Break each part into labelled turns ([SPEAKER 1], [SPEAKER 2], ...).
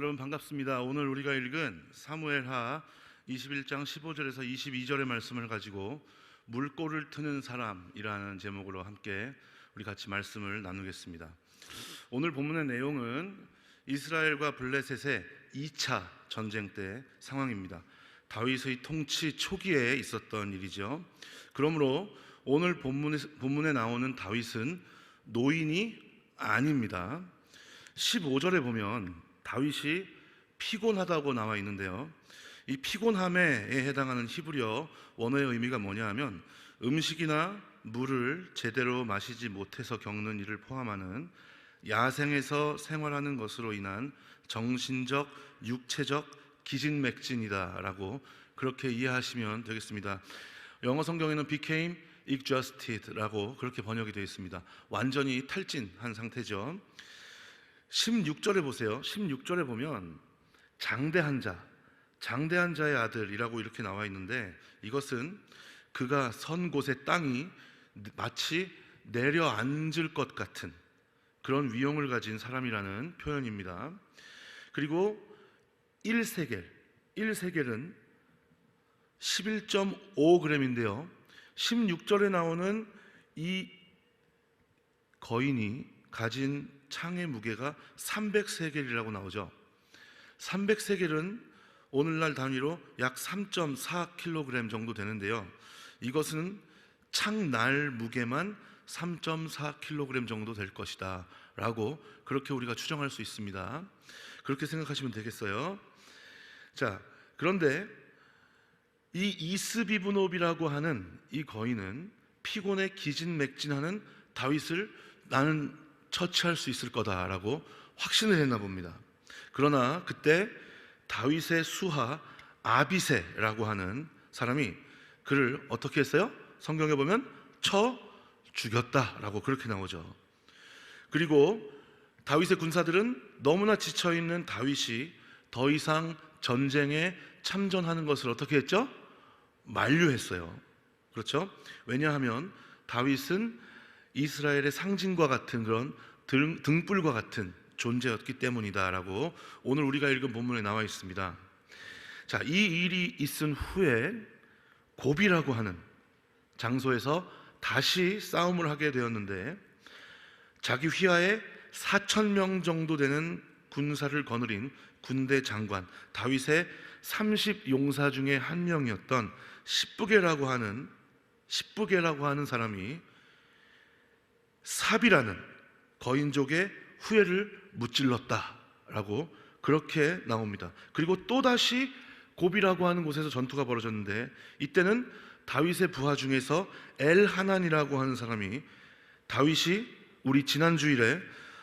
[SPEAKER 1] 여러분 반갑습니다. 오늘 우리가 읽은 사무엘하 21장 15절에서 22절의 말씀을 가지고 물꼬를 트는 사람이라는 제목으로 함께 우리 같이 말씀을 나누겠습니다. 오늘 본문의 내용은 이스라엘과 블레셋의 2차 전쟁 때 상황입니다. 다윗의 통치 초기에 있었던 일이죠. 그러므로 오늘 본문에 나오는 다윗은 노인이 아닙니다. 15절에 보면 다윗이 피곤하다고 나와 있는데요, 이 피곤함에 해당하는 히브리어 원어의 의미가 뭐냐 하면 음식이나 물을 제대로 마시지 못해서 겪는 일을 포함하는 야생에서 생활하는 것으로 인한 정신적, 육체적 기진맥진이다라고 그렇게 이해하시면 되겠습니다. 영어 성경에는 became exhausted라고 그렇게 번역이 되어 있습니다. 완전히 탈진한 상태죠. 16절에 보세요. 16절에 보면 장대한 자의 아들이라고 이렇게 나와 있는데, 이것은 그가 선 곳의 땅이 마치 내려앉을 것 같은 그런 위용을 가진 사람이라는 표현입니다. 그리고 1세겔은 11.5g인데요 16절에 나오는 이 거인이 가진 창의 무게가 300세겔이라고 나오죠. 300세겔은 오늘날 단위로 약 3.4kg 정도 되는데요, 이것은 창날 무게만 3.4kg 정도 될 것이다 라고 그렇게 우리가 추정할 수 있습니다. 그렇게 생각하시면 되겠어요. 자, 그런데 이 이스비브노비라고 하는 이 거인은 피곤에 기진맥진하는 다윗을 나는 처치할 수 있을 거다라고 확신을 했나 봅니다. 그러나 그때 다윗의 수하 아비새라고 하는 사람이 그를 어떻게 했어요? 성경에 보면 쳐 죽였다라고 그렇게 나오죠. 그리고 다윗의 군사들은 너무나 지쳐있는 다윗이 더 이상 전쟁에 참전하는 것을 어떻게 했죠? 만류했어요. 그렇죠? 왜냐하면 다윗은 이스라엘의 상징과 같은 그런 등불과 같은 존재였기 때문이다라고 오늘 우리가 읽은 본문에 나와 있습니다. 자, 이 일이 있은 후에 고비라고 하는 장소에서 다시 싸움을 하게 되었는데, 자기 휘하에 4,000명 정도 되는 군사를 거느린 군대 장관 다윗의 30용사 중에 한 명이었던 십부게라고 하는 사람이 삽이라는 거인족의 후예를 무찔렀다라고 그렇게 나옵니다. 그리고 또다시 고비라고 하는 곳에서 전투가 벌어졌는데, 이때는 다윗의 부하 중에서 엘하난이라고 하는 사람이 다윗이 우리 지난 주일에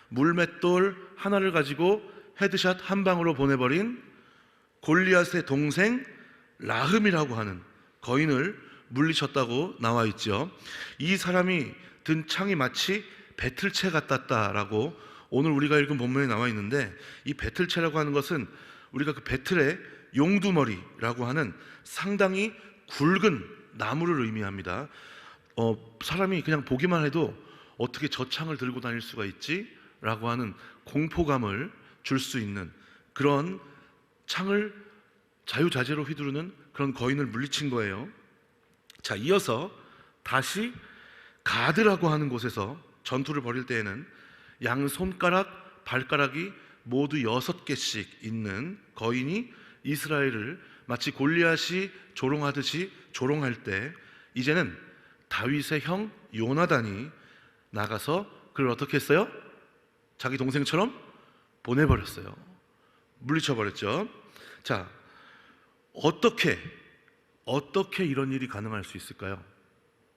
[SPEAKER 1] 물맷돌 하나를 가지고 헤드샷 한 방으로 보내버린 골리앗의 동생 라흠이라고 하는 거인을 물리쳤다고 나와 있죠. 이 사람이 든 창이 마치 배틀채 같았다라고 오늘 우리가 읽은 본문에 나와 있는데, 이 배틀채라고 하는 것은 우리가 그 배틀의 용두머리라고 하는 상당히 굵은 나무를 의미합니다. 사람이 그냥 보기만 해도 어떻게 저 창을 들고 다닐 수가 있지? 라고 하는 공포감을 줄 수 있는 그런 창을 자유자재로 휘두르는 그런 거인을 물리친 거예요. 자, 이어서 다시 가드라고 하는 곳에서 전투를 벌일 때에는 양손가락, 발가락이 모두 6개씩 있는 거인이 이스라엘을 마치 골리앗이 조롱하듯이 조롱할 때, 이제는 다윗의 형 요나단이 나가서 그를 어떻게 했어요? 자기 동생처럼 보내버렸어요. 물리쳐버렸죠. 자, 어떻게 이런 일이 가능할 수 있을까요?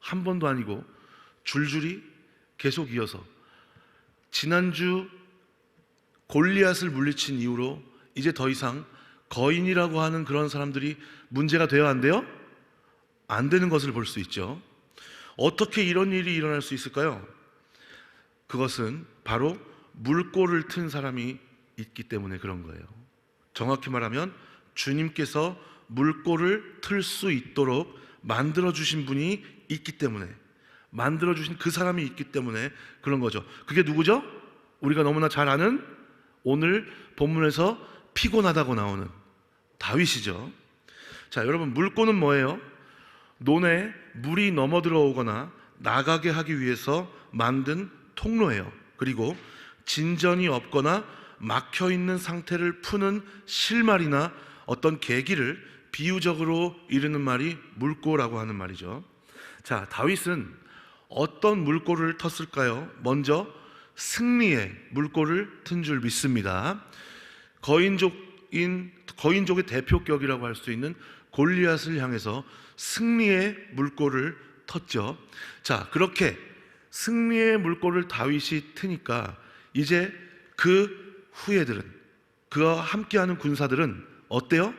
[SPEAKER 1] 한 번도 아니고 줄줄이 계속 이어서 지난주 골리앗을 물리친 이후로 이제 더 이상 거인이라고 하는 그런 사람들이 문제가 돼야 안 돼요? 안 되는 것을 볼 수 있죠. 어떻게 이런 일이 일어날 수 있을까요? 그것은 바로 물꼬를 튼 사람이 있기 때문에 그런 거예요. 정확히 말하면 주님께서 물꼬를 틀 수 있도록 만들어주신 분이 있기 때문에, 만들어주신 그 사람이 있기 때문에 그런 거죠. 그게 누구죠? 우리가 너무나 잘 아는 오늘 본문에서 피곤하다고 나오는 다윗이죠. 자, 여러분, 물고는 뭐예요? 논에 물이 넘어 들어오거나 나가게 하기 위해서 만든 통로예요. 그리고 진전이 없거나 막혀 있는 상태를 푸는 실말이나 어떤 계기를 비유적으로 이르는 말이 물고라고 하는 말이죠. 자, 다윗은 어떤 물고를 텄을까요? 먼저 승리의 물고를 튼 줄 믿습니다. 거인족의 대표격이라고 할 수 있는 골리앗을 향해서 승리의 물꼬를 텄죠. 자, 그렇게 승리의 물꼬를 다윗이 트니까 이제 그 후예들은, 그와 함께하는 군사들은 어때요?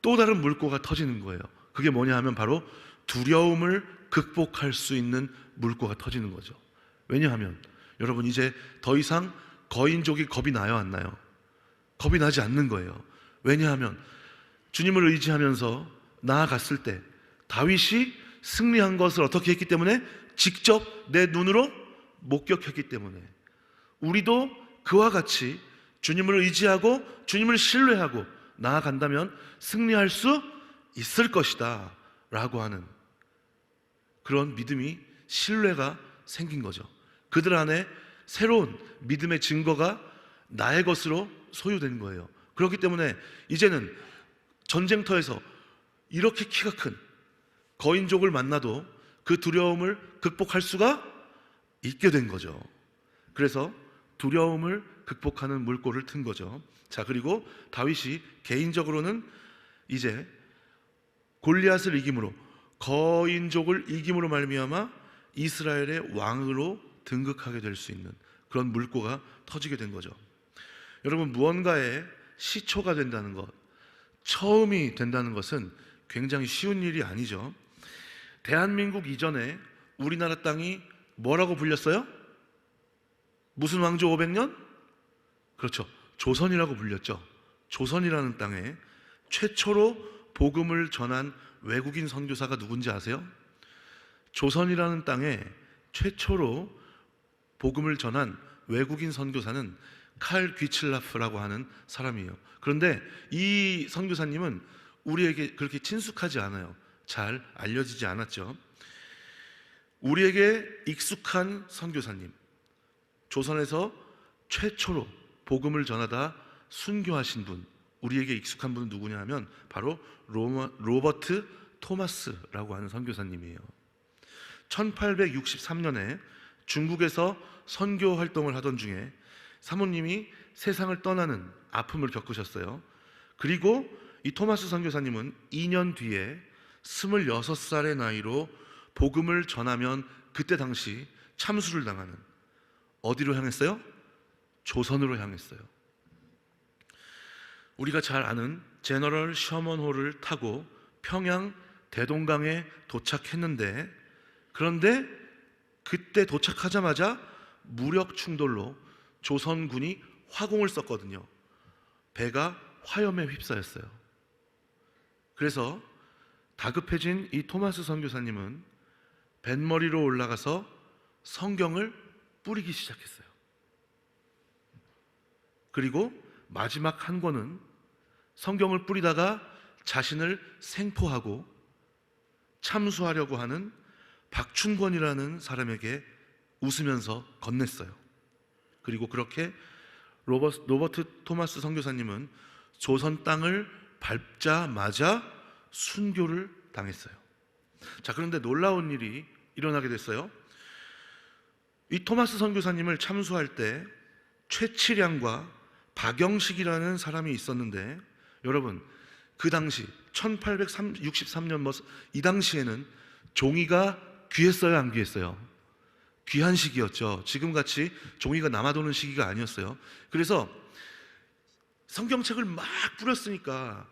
[SPEAKER 1] 또 다른 물꼬가 터지는 거예요. 그게 뭐냐 하면 바로 두려움을 극복할 수 있는 물꼬가 터지는 거죠. 왜냐하면 여러분, 이제 더 이상 거인족이 겁이 나요, 안 나요? 겁이 나지 않는 거예요. 왜냐하면 주님을 의지하면서 나아갔을 때 다윗이 승리한 것을 어떻게 했기 때문에? 직접 내 눈으로 목격했기 때문에 우리도 그와 같이 주님을 의지하고 주님을 신뢰하고 나아간다면 승리할 수 있을 것이다 라고 하는 그런 믿음이, 신뢰가 생긴 거죠. 그들 안에 새로운 믿음의 증거가 나의 것으로 소유된 거예요. 그렇기 때문에 이제는 전쟁터에서 이렇게 키가 큰 거인족을 만나도 그 두려움을 극복할 수가 있게 된 거죠. 그래서 두려움을 극복하는 물꼬를 튼 거죠. 자, 그리고 다윗이 개인적으로는 이제 골리앗을 이김으로, 거인족을 이김으로 말미암아 이스라엘의 왕으로 등극하게 될 수 있는 그런 물꼬가 터지게 된 거죠. 여러분, 무언가의 시초가 된다는 것, 처음이 된다는 것은 굉장히 쉬운 일이 아니죠. 대한민국 이전에 우리나라 땅이 뭐라고 불렸어요? 무슨 왕조 500년? 그렇죠, 조선이라고 불렸죠. 조선이라는 땅에 최초로 복음을 전한 외국인 선교사가 누군지 아세요? 조선이라는 땅에 최초로 복음을 전한 외국인 선교사는 칼 귀칠라프라고 하는 사람이에요. 그런데 이 선교사님은 우리에게 그렇게 친숙하지 않아요. 잘 알려지지 않았죠. 우리에게 익숙한 선교사님, 조선에서 최초로 복음을 전하다 순교하신 분, 우리에게 익숙한 분은 누구냐 하면 바로 로버트 토마스라고 하는 선교사님이에요. 1863년에 중국에서 선교 활동을 하던 중에 사모님이 세상을 떠나는 아픔을 겪으셨어요. 그리고 이 토마스 선교사님은 2년 뒤에 26살의 나이로 복음을 전하면 그때 당시 참수를 당하는, 어디로 향했어요? 조선으로 향했어요. 우리가 잘 아는 제너럴 셔먼호를 타고 평양 대동강에 도착했는데, 그런데 그때 도착하자마자 무력 충돌로 조선군이 화공을 썼거든요. 배가 화염에 휩싸였어요. 그래서 다급해진 이 토마스 선교사님은 뱃머리로 올라가서 성경을 뿌리기 시작했어요. 그리고 마지막 한 권은 성경을 뿌리다가 자신을 생포하고 참수하려고 하는 박춘권이라는 사람에게 웃으면서 건넸어요. 그리고 그렇게 로버트 토마스 선교사님은 조선 땅을 밟자마자 순교를 당했어요. 자, 그런데 놀라운 일이 일어나게 됐어요. 이 토마스 선교사님을 참수할 때 최치량과 박영식이라는 사람이 있었는데, 여러분, 그 당시 1863년 이 당시에는 종이가 귀했어요, 안 귀했어요? 귀한 시기였죠. 지금같이 종이가 남아도는 시기가 아니었어요. 그래서 성경책을 막 뿌렸으니까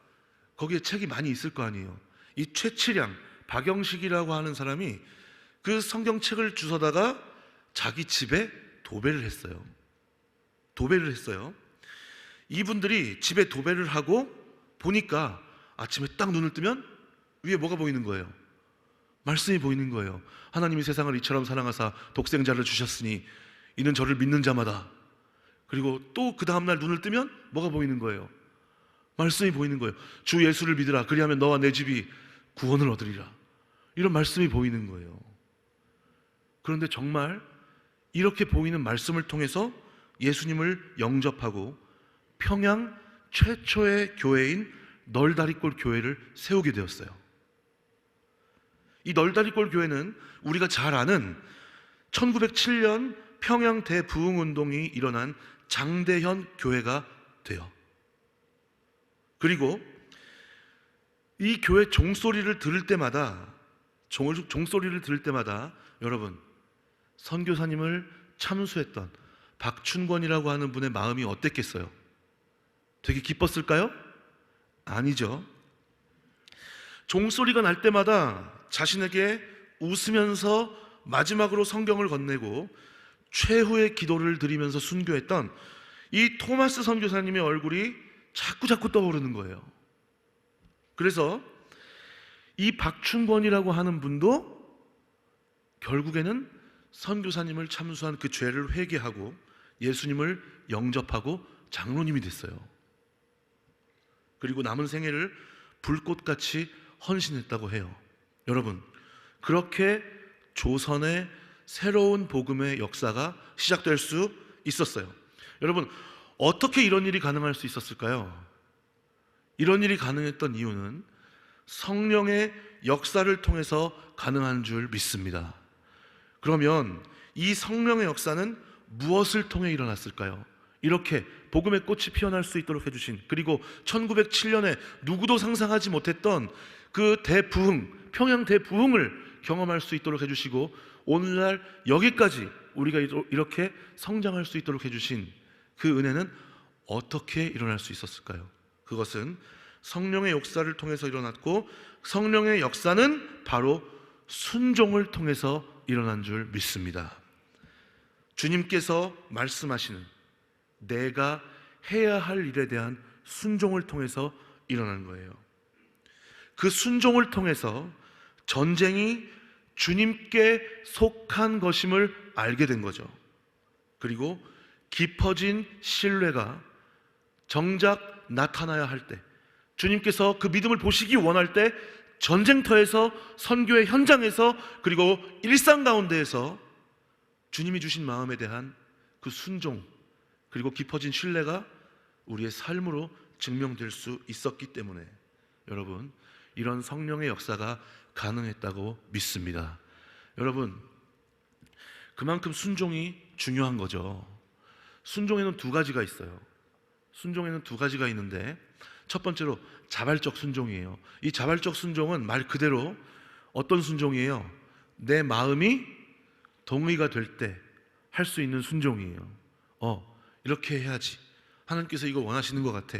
[SPEAKER 1] 거기에 책이 많이 있을 거 아니에요. 이 최치량, 박영식이라고 하는 사람이 그 성경책을 주워다가 자기 집에 도배를 했어요. 이분들이 집에 도배를 하고 보니까 아침에 딱 눈을 뜨면 위에 뭐가 보이는 거예요? 말씀이 보이는 거예요. 하나님이 세상을 이처럼 사랑하사 독생자를 주셨으니 이는 저를 믿는 자마다. 그리고 또 그 다음날 눈을 뜨면 뭐가 보이는 거예요? 말씀이 보이는 거예요. 주 예수를 믿으라. 그리하면 너와 내 집이 구원을 얻으리라. 이런 말씀이 보이는 거예요. 그런데 정말 이렇게 보이는 말씀을 통해서 예수님을 영접하고 평양 최초의 교회인 널다리골 교회를 세우게 되었어요. 이 널다리골 교회는 우리가 잘 아는 1907년 평양 대부흥운동이 일어난 장대현 교회가 돼요. 그리고 이 교회 종소리를 들을 때마다 여러분, 선교사님을 참수했던 박춘권이라고 하는 분의 마음이 어땠겠어요? 되게 기뻤을까요? 아니죠. 종소리가 날 때마다 자신에게 웃으면서 마지막으로 성경을 건네고 최후의 기도를 드리면서 순교했던 이 토마스 선교사님의 얼굴이 자꾸 떠오르는 거예요. 그래서 이 박춘권이라고 하는 분도 결국에는 선교사님을 참수한 그 죄를 회개하고 예수님을 영접하고 장로님이 됐어요. 그리고 남은 생애를 불꽃같이 헌신했다고 해요. 여러분, 그렇게 조선의 새로운 복음의 역사가 시작될 수 있었어요. 여러분, 어떻게 이런 일이 가능할 수 있었을까요? 이런 일이 가능했던 이유는 성령의 역사를 통해서 가능한 줄 믿습니다. 그러면 이 성령의 역사는 무엇을 통해 일어났을까요? 이렇게 복음의 꽃이 피어날 수 있도록 해주신, 그리고 1907년에 누구도 상상하지 못했던 그 대부흥, 평양 대부흥을 경험할 수 있도록 해주시고 오늘날 여기까지 우리가 이렇게 성장할 수 있도록 해주신 그 은혜는 어떻게 일어날 수 있었을까요? 그것은 성령의 역사를 통해서 일어났고, 성령의 역사는 바로 순종을 통해서 일어난 줄 믿습니다. 주님께서 말씀하시는 내가 해야 할 일에 대한 순종을 통해서 일어난 거예요. 그 순종을 통해서 전쟁이 주님께 속한 것임을 알게 된 거죠. 그리고 깊어진 신뢰가 정작 나타나야 할 때, 주님께서 그 믿음을 보시기 원할 때 전쟁터에서, 선교의 현장에서, 그리고 일상 가운데에서 주님이 주신 마음에 대한 그 순종, 그리고 깊어진 신뢰가 우리의 삶으로 증명될 수 있었기 때문에 여러분, 이런 성령의 역사가 가능했다고 믿습니다. 여러분, 그만큼 순종이 중요한 거죠. 순종에는 두 가지가 있어요. 순종에는 두 가지가 있는데, 첫 번째로 자발적 순종이에요. 이 자발적 순종은 말 그대로 어떤 순종이에요? 내 마음이 동의가 될 때 할 수 있는 순종이에요. 이렇게 해야지, 하나님께서 이거 원하시는 것 같아,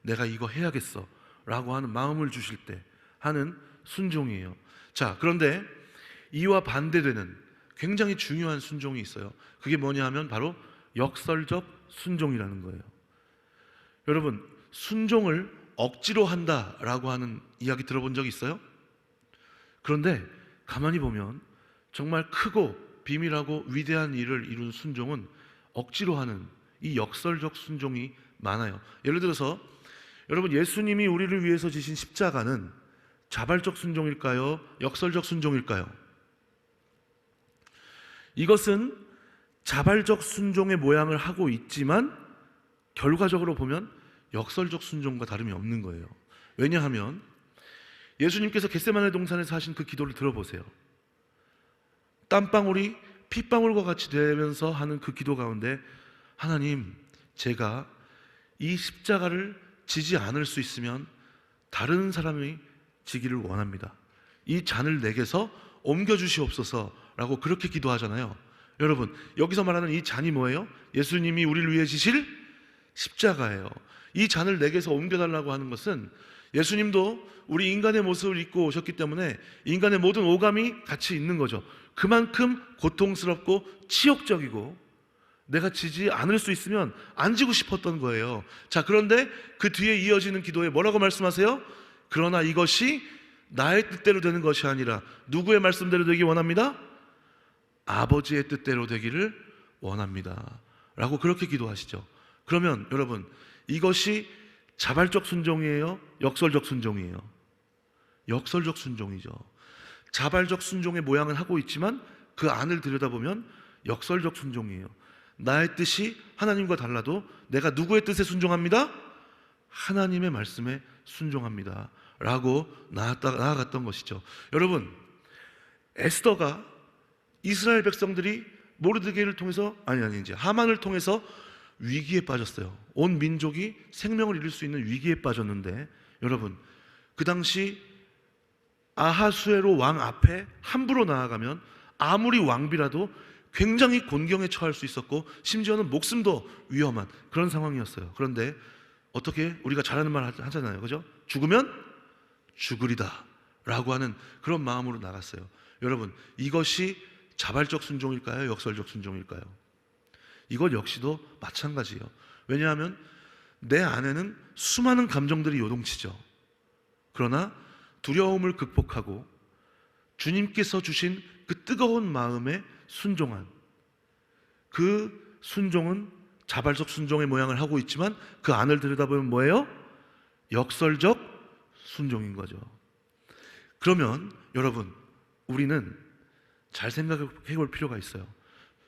[SPEAKER 1] 내가 이거 해야겠어 라고 하는 마음을 주실 때 하는 순종이에요. 자, 그런데 이와 반대되는 굉장히 중요한 순종이 있어요. 그게 뭐냐 하면 바로 역설적 순종이라는 거예요. 여러분, 순종을 억지로 한다라고 하는 이야기 들어본 적 있어요? 그런데 가만히 보면 정말 크고 비밀하고 위대한 일을 이룬 순종은 억지로 하는 이 역설적 순종이 많아요. 예를 들어서 여러분, 예수님이 우리를 위해서 지신 십자가는 자발적 순종일까요? 역설적 순종일까요? 이것은 자발적 순종의 모양을 하고 있지만 결과적으로 보면 역설적 순종과 다름이 없는 거예요. 왜냐하면 예수님께서 겟세마네 동산에서 하신 그 기도를 들어보세요. 땀방울이 핏방울과 같이 되면서 하는 그 기도 가운데, 하나님, 제가 이 십자가를 지지 않을 수 있으면 다른 사람이 지기를 원합니다. 이 잔을 내게서 옮겨주시옵소서 라고 그렇게 기도하잖아요. 여러분, 여기서 말하는 이 잔이 뭐예요? 예수님이 우리를 위해 지실 십자가예요. 이 잔을 내게서 옮겨달라고 하는 것은 예수님도 우리 인간의 모습을 입고 오셨기 때문에 인간의 모든 오감이 같이 있는 거죠. 그만큼 고통스럽고 치욕적이고 내가 지지 않을 수 있으면 안 지고 싶었던 거예요. 자, 그런데 그 뒤에 이어지는 기도에 뭐라고 말씀하세요? 그러나 이것이 나의 뜻대로 되는 것이 아니라 누구의 말씀대로 되기 원합니다? 아버지의 뜻대로 되기를 원합니다 라고 그렇게 기도하시죠. 그러면 여러분, 이것이 자발적 순종이에요? 역설적 순종이에요? 역설적 순종이죠. 자발적 순종의 모양을 하고 있지만 그 안을 들여다보면 역설적 순종이에요. 나의 뜻이 하나님과 달라도 내가 누구의 뜻에 순종합니다? 하나님의 말씀에 순종합니다 라고 나아갔던 것이죠. 여러분, 에스더가 이스라엘 백성들이 모르드게를 통해서 이제 하만을 통해서 위기에 빠졌어요. 온 민족이 생명을 잃을 수 있는 위기에 빠졌는데, 여러분, 그 당시 아하수에로 왕 앞에 함부로 나아가면 아무리 왕비라도 굉장히 곤경에 처할 수 있었고 심지어는 목숨도 위험한 그런 상황이었어요. 그런데 어떻게 우리가 잘하는 말 하잖아요, 그죠? 죽으면 죽으리다 라고 하는 그런 마음으로 나갔어요. 여러분, 이것이 자발적 순종일까요? 역설적 순종일까요? 이것 역시도 마찬가지예요. 왜냐하면 내 안에는 수많은 감정들이 요동치죠. 그러나 두려움을 극복하고 주님께서 주신 그 뜨거운 마음에 순종한 그 순종은 자발적 순종의 모양을 하고 있지만 그 안을 들여다보면 뭐예요? 역설적 순종인 거죠. 그러면 여러분, 우리는 잘 생각해 볼 필요가 있어요.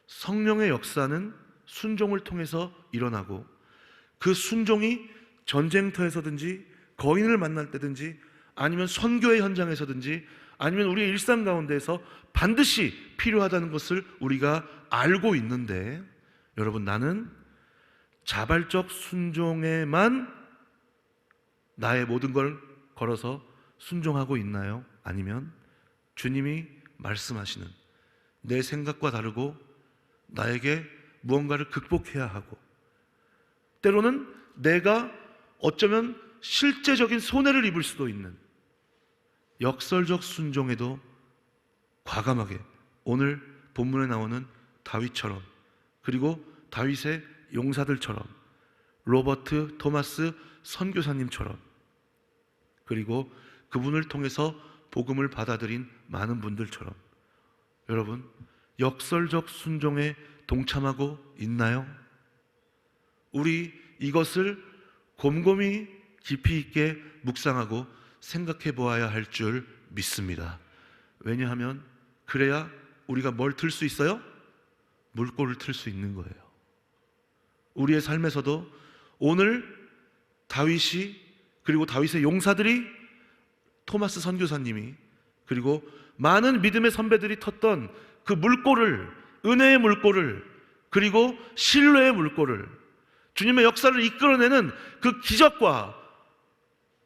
[SPEAKER 1] 성령의 역사는 순종을 통해서 일어나고 그 순종이 전쟁터에서든지 거인을 만날 때든지 아니면 선교의 현장에서든지 아니면 우리의 일상 가운데에서 반드시 필요하다는 것을 우리가 알고 있는데, 여러분, 나는 자발적 순종에만 나의 모든 걸 걸어서 순종하고 있나요? 아니면 주님이 말씀하시는 내 생각과 다르고 나에게 무언가를 극복해야 하고 때로는 내가 어쩌면 실제적인 손해를 입을 수도 있는 역설적 순종에도 과감하게 오늘 본문에 나오는 다윗처럼, 그리고 다윗의 용사들처럼, 로버트 토마스 선교사님처럼, 그리고 그분을 통해서 복음을 받아들인 많은 분들처럼, 여러분, 역설적 순종에 동참하고 있나요? 우리 이것을 곰곰이 깊이 있게 묵상하고 생각해 보아야 할 줄 믿습니다. 왜냐하면 그래야 우리가 뭘 틀 수 있어요? 물꼬를 틀 수 있는 거예요. 우리의 삶에서도 오늘 다윗이, 그리고 다윗의 용사들이, 토마스 선교사님이, 그리고 많은 믿음의 선배들이 텄던 그 물꼬를, 은혜의 물꼬를, 그리고 신뢰의 물꼬를, 주님의 역사를 이끌어내는 그 기적과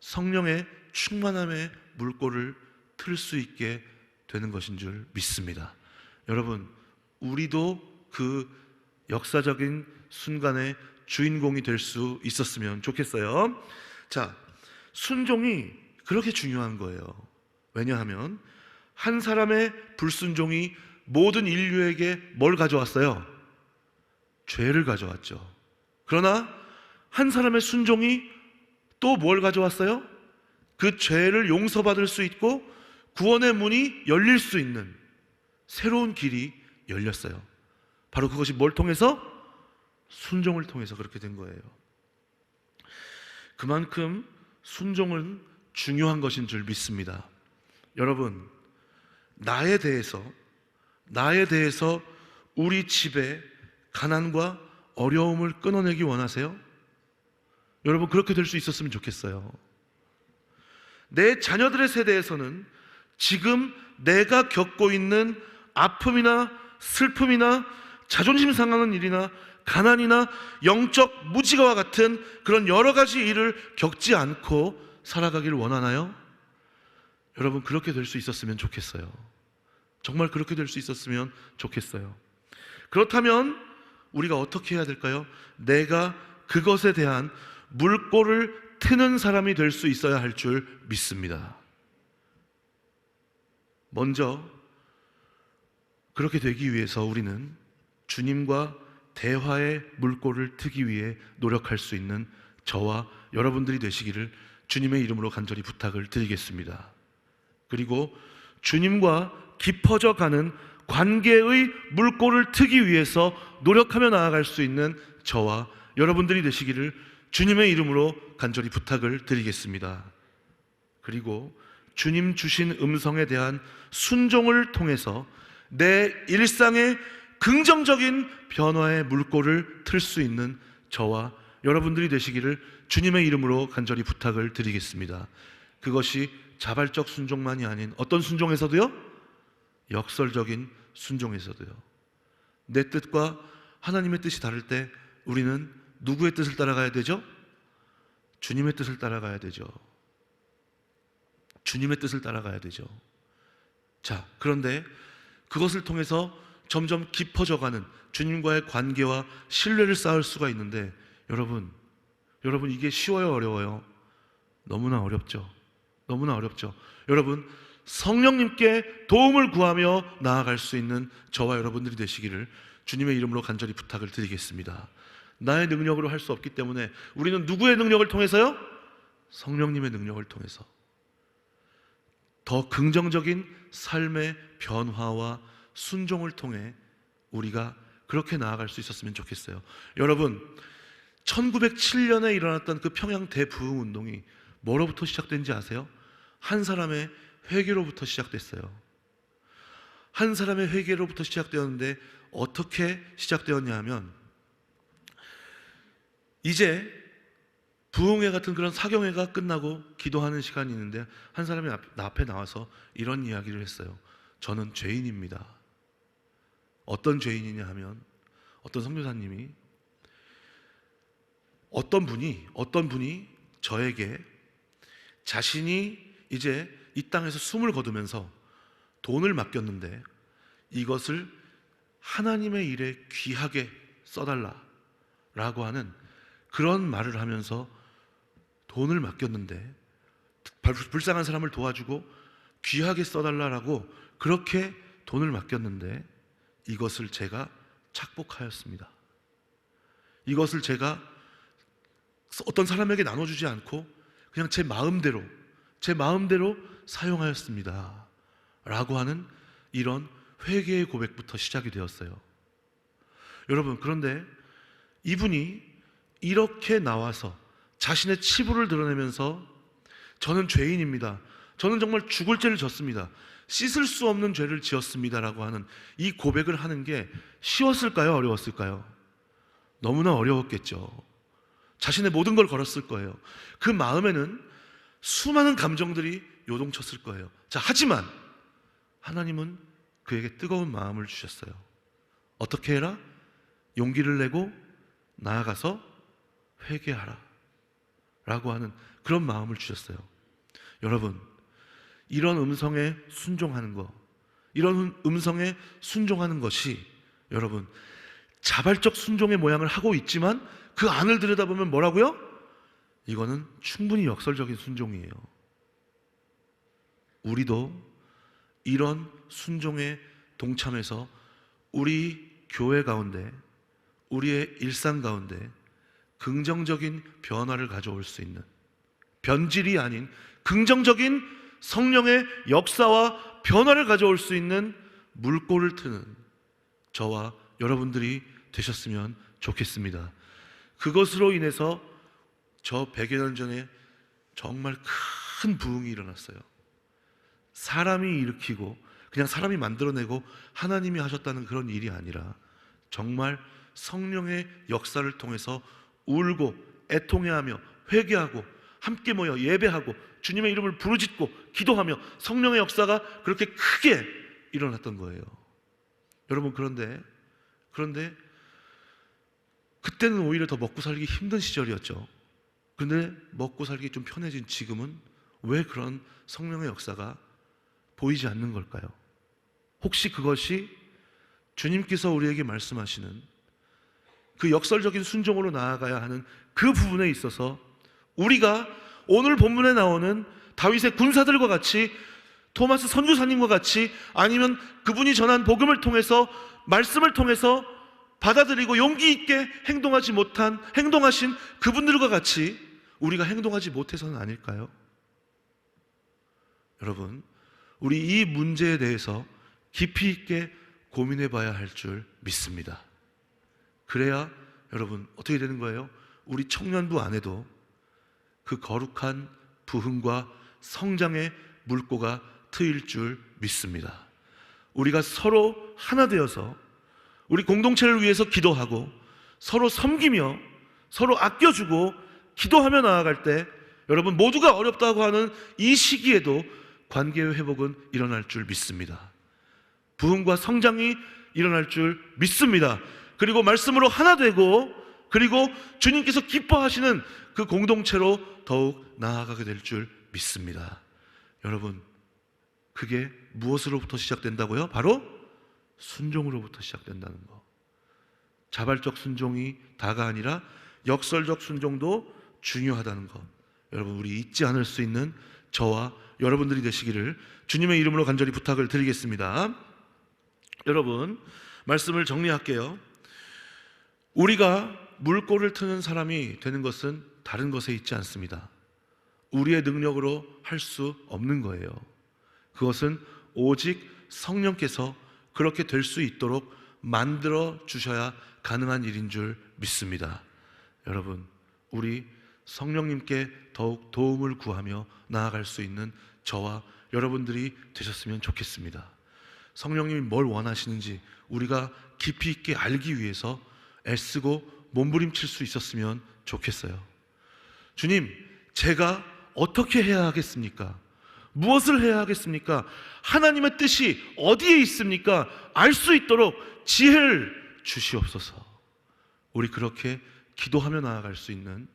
[SPEAKER 1] 성령의 충만함의 물꼬를 틀 수 있게 되는 것인 줄 믿습니다. 여러분, 우리도 그 역사적인 순간의 주인공이 될 수 있었으면 좋겠어요. 자, 순종이 그렇게 중요한 거예요. 왜냐하면 한 사람의 불순종이 모든 인류에게 뭘 가져왔어요? 죄를 가져왔죠. 그러나 한 사람의 순종이 또 뭘 가져왔어요? 그 죄를 용서받을 수 있고 구원의 문이 열릴 수 있는 새로운 길이 열렸어요. 바로 그것이 뭘 통해서? 순종을 통해서 그렇게 된 거예요. 그만큼 순종은 중요한 것인 줄 믿습니다. 여러분, 나에 대해서 우리 집에 가난과 어려움을 끊어내기 원하세요? 여러분, 그렇게 될 수 있었으면 좋겠어요. 내 자녀들의 세대에서는 지금 내가 겪고 있는 아픔이나 슬픔이나 자존심 상하는 일이나 가난이나 영적 무지와 같은 그런 여러 가지 일을 겪지 않고 살아가기를 원하나요? 여러분, 그렇게 될 수 있었으면 좋겠어요. 정말 그렇게 될 수 있었으면 좋겠어요. 그렇다면 우리가 어떻게 해야 될까요? 내가 그것에 대한 물꼬를 트는 사람이 될 수 있어야 할 줄 믿습니다. 먼저 그렇게 되기 위해서 우리는 주님과 대화의 물꼬를 트기 위해 노력할 수 있는 저와 여러분들이 되시기를 주님의 이름으로 간절히 부탁을 드리겠습니다. 그리고 주님과 깊어져 가는 관계의 물꼬를 트기 위해서 노력하며 나아갈 수 있는 저와 여러분들이 되시기를 주님의 이름으로 간절히 부탁을 드리겠습니다. 그리고 주님 주신 음성에 대한 순종을 통해서 내 일상의 긍정적인 변화의 물꼬를 틀 수 있는 저와 여러분들이 되시기를 주님의 이름으로 간절히 부탁을 드리겠습니다. 그것이 자발적 순종만이 아닌 어떤 순종에서도요? 역설적인 순종에서도요. 내 뜻과 하나님의 뜻이 다를 때 우리는 누구의 뜻을 따라가야 되죠? 주님의 뜻을 따라가야 되죠. 주님의 뜻을 따라가야 되죠. 자, 그런데 그것을 통해서 점점 깊어져가는 주님과의 관계와 신뢰를 쌓을 수가 있는데 여러분 이게 쉬워요, 어려워요? 너무나 어렵죠. 너무나 어렵죠. 여러분, 성령님께 도움을 구하며 나아갈 수 있는 저와 여러분들이 되시기를 주님의 이름으로 간절히 부탁을 드리겠습니다. 나의 능력으로 할 수 없기 때문에 우리는 누구의 능력을 통해서요? 성령님의 능력을 통해서 더 긍정적인 삶의 변화와 순종을 통해 우리가 그렇게 나아갈 수 있었으면 좋겠어요. 여러분, 1907년에 일어났던 그 평양 대부흥운동이 뭐로부터 시작된지 아세요? 한 사람의 회개로부터 시작됐어요. 한 사람의 회개로부터 시작되었는데 어떻게 시작되었냐 하면 이제 부흥회 같은 그런 사경회가 끝나고 기도하는 시간이 있는데 한 사람이 앞에 나와서 이런 이야기를 했어요. 저는 죄인입니다. 어떤 죄인이냐 하면 어떤 선교사님이 어떤 분이 저에게 자신이 이제 이 땅에서 숨을 거두면서 돈을 맡겼는데 이것을 하나님의 일에 귀하게 써달라라고 하는 그런 말을 하면서 돈을 맡겼는데 불쌍한 사람을 도와주고 귀하게 써달라라고 그렇게 돈을 맡겼는데 이것을 제가 착복하였습니다. 이것을 제가 어떤 사람에게 나눠주지 않고 그냥 제 마음대로 사용하였습니다 라고 하는 이런 회개의 고백부터 시작이 되었어요. 여러분, 그런데 이분이 이렇게 나와서 자신의 치부를 드러내면서 저는 죄인입니다, 저는 정말 죽을 죄를 졌습니다, 씻을 수 없는 죄를 지었습니다 라고 하는 이 고백을 하는 게 쉬웠을까요? 어려웠을까요? 너무나 어려웠겠죠. 자신의 모든 걸 걸었을 거예요. 그 마음에는 수많은 감정들이 요동쳤을 거예요. 자, 하지만 하나님은 그에게 뜨거운 마음을 주셨어요. 어떻게 해라? 용기를 내고 나아가서 회개하라 라고 하는 그런 마음을 주셨어요. 여러분, 이런 음성에 순종하는 것, 이런 음성에 순종하는 것이 여러분 자발적 순종의 모양을 하고 있지만 그 안을 들여다보면 뭐라고요? 이거는 충분히 역설적인 순종이에요. 우리도 이런 순종에 동참해서 우리 교회 가운데, 우리의 일상 가운데 긍정적인 변화를 가져올 수 있는, 변질이 아닌 긍정적인 성령의 역사와 변화를 가져올 수 있는 물꼬를 트는 저와 여러분들이 되셨으면 좋겠습니다. 그것으로 인해서 저 100여 년 전에 정말 큰 부흥이 일어났어요. 사람이 일으키고 그냥 사람이 만들어내고 하나님이 하셨다는 그런 일이 아니라 정말 성령의 역사를 통해서 울고 애통해하며 회개하고 함께 모여 예배하고 주님의 이름을 부르짖고 기도하며 성령의 역사가 그렇게 크게 일어났던 거예요. 여러분, 그런데 그때는 오히려 더 먹고 살기 힘든 시절이었죠. 그런데 먹고 살기 좀 편해진 지금은 왜 그런 성령의 역사가 보이지 않는 걸까요? 혹시 그것이 주님께서 우리에게 말씀하시는 그 역설적인 순종으로 나아가야 하는 그 부분에 있어서 우리가 오늘 본문에 나오는 다윗의 군사들과 같이, 토마스 선교사님과 같이, 아니면 그분이 전한 복음을 통해서, 말씀을 통해서 받아들이고 용기 있게 행동하신 그분들과 같이 우리가 행동하지 못해서는 아닐까요? 여러분, 우리 이 문제에 대해서 깊이 있게 고민해 봐야 할 줄 믿습니다. 그래야 여러분 어떻게 되는 거예요? 우리 청년부 안에도 그 거룩한 부흥과 성장의 물꼬가 트일 줄 믿습니다. 우리가 서로 하나 되어서 우리 공동체를 위해서 기도하고 서로 섬기며 서로 아껴주고 기도하며 나아갈 때 여러분 모두가 어렵다고 하는 이 시기에도 관계의 회복은 일어날 줄 믿습니다. 부흥과 성장이 일어날 줄 믿습니다. 그리고 말씀으로 하나 되고 그리고 주님께서 기뻐하시는 그 공동체로 더욱 나아가게 될 줄 믿습니다. 여러분 그게 무엇으로부터 시작된다고요? 바로 순종으로부터 시작된다는 거. 자발적 순종이 다가 아니라 역설적 순종도 중요하다는 것, 여러분 우리 잊지 않을 수 있는 저와 여러분들이 되시기를 주님의 이름으로 간절히 부탁을 드리겠습니다. 여러분 말씀을 정리할게요. 우리가 물꼬를 트는 사람이 되는 것은 다른 것에 있지 않습니다. 우리의 능력으로 할 수 없는 거예요. 그것은 오직 성령께서 그렇게 될 수 있도록 만들어 주셔야 가능한 일인 줄 믿습니다. 여러분 우리 성령님께 더욱 도움을 구하며 나아갈 수 있는 저와 여러분들이 되셨으면 좋겠습니다. 성령님이 뭘 원하시는지 우리가 깊이 있게 알기 위해서 애쓰고 몸부림칠 수 있었으면 좋겠어요. 주님, 제가 어떻게 해야 하겠습니까? 무엇을 해야 하겠습니까? 하나님의 뜻이 어디에 있습니까? 알 수 있도록 지혜를 주시옵소서. 우리 그렇게 기도하며 나아갈 수 있는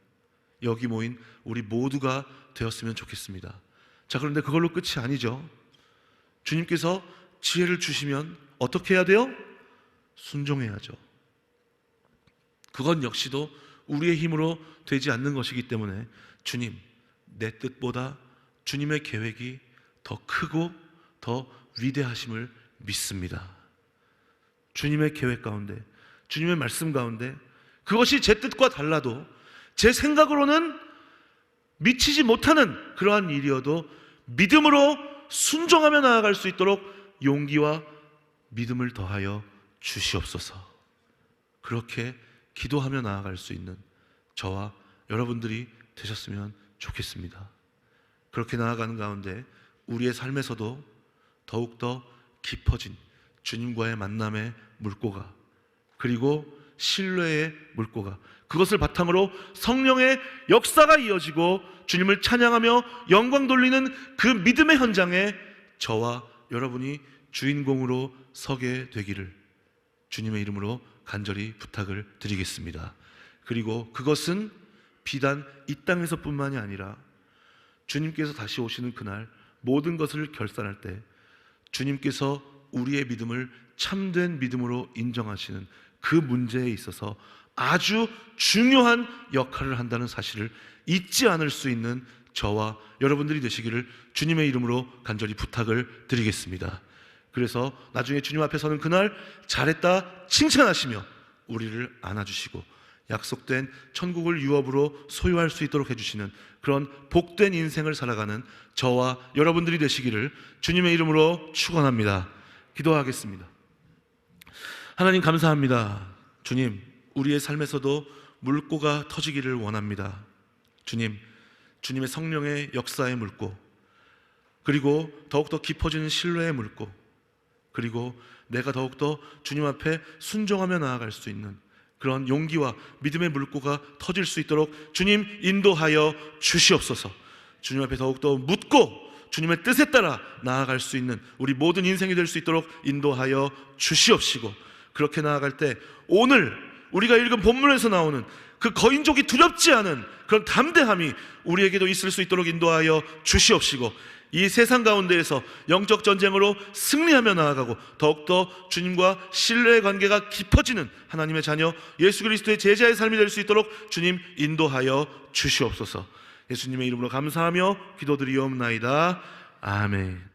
[SPEAKER 1] 여기 모인 우리 모두가 되었으면 좋겠습니다. 자, 그런데 그걸로 끝이 아니죠. 주님께서 지혜를 주시면 어떻게 해야 돼요? 순종해야죠. 그건 역시도 우리의 힘으로 되지 않는 것이기 때문에 주님, 내 뜻보다 주님의 계획이 더 크고 더 위대하심을 믿습니다. 주님의 계획 가운데, 주님의 말씀 가운데 그것이 제 뜻과 달라도 제 생각으로는 미치지 못하는 그러한 일이어도 믿음으로 순종하며 나아갈 수 있도록 용기와 믿음을 더하여 주시옵소서. 그렇게 기도하며 나아갈 수 있는 저와 여러분들이 되셨으면 좋겠습니다. 그렇게 나아가는 가운데 우리의 삶에서도 더욱더 깊어진 주님과의 만남의 물꼬가, 그리고 신뢰의 물꼬가, 그것을 바탕으로 성령의 역사가 이어지고 주님을 찬양하며 영광 돌리는 그 믿음의 현장에 저와 여러분이 주인공으로 서게 되기를 주님의 이름으로 간절히 부탁을 드리겠습니다. 그리고 그것은 비단 이 땅에서뿐만이 아니라 주님께서 다시 오시는 그날 모든 것을 결산할 때 주님께서 우리의 믿음을 참된 믿음으로 인정하시는 그 문제에 있어서 아주 중요한 역할을 한다는 사실을 잊지 않을 수 있는 저와 여러분들이 되시기를 주님의 이름으로 간절히 부탁을 드리겠습니다. 그래서 나중에 주님 앞에 서는 그날 잘했다 칭찬하시며 우리를 안아주시고 약속된 천국을 유업으로 소유할 수 있도록 해주시는 그런 복된 인생을 살아가는 저와 여러분들이 되시기를 주님의 이름으로 축원합니다. 기도하겠습니다. 하나님 감사합니다. 주님, 우리의 삶에서도 물꼬가 터지기를 원합니다. 주님, 주님의 성령의 역사의 물꼬, 그리고 더욱더 깊어지는 신뢰의 물꼬, 그리고 내가 더욱더 주님 앞에 순종하며 나아갈 수 있는 그런 용기와 믿음의 물꼬가 터질 수 있도록 주님 인도하여 주시옵소서. 주님 앞에 더욱더 묻고 주님의 뜻에 따라 나아갈 수 있는 우리 모든 인생이 될 수 있도록 인도하여 주시옵시고, 그렇게 나아갈 때 오늘 우리가 읽은 본문에서 나오는 그 거인족이 두렵지 않은 그런 담대함이 우리에게도 있을 수 있도록 인도하여 주시옵시고, 이 세상 가운데에서 영적 전쟁으로 승리하며 나아가고 더욱더 주님과 신뢰의 관계가 깊어지는 하나님의 자녀 예수 그리스도의 제자의 삶이 될 수 있도록 주님 인도하여 주시옵소서. 예수님의 이름으로 감사하며 기도드리옵나이다. 아멘.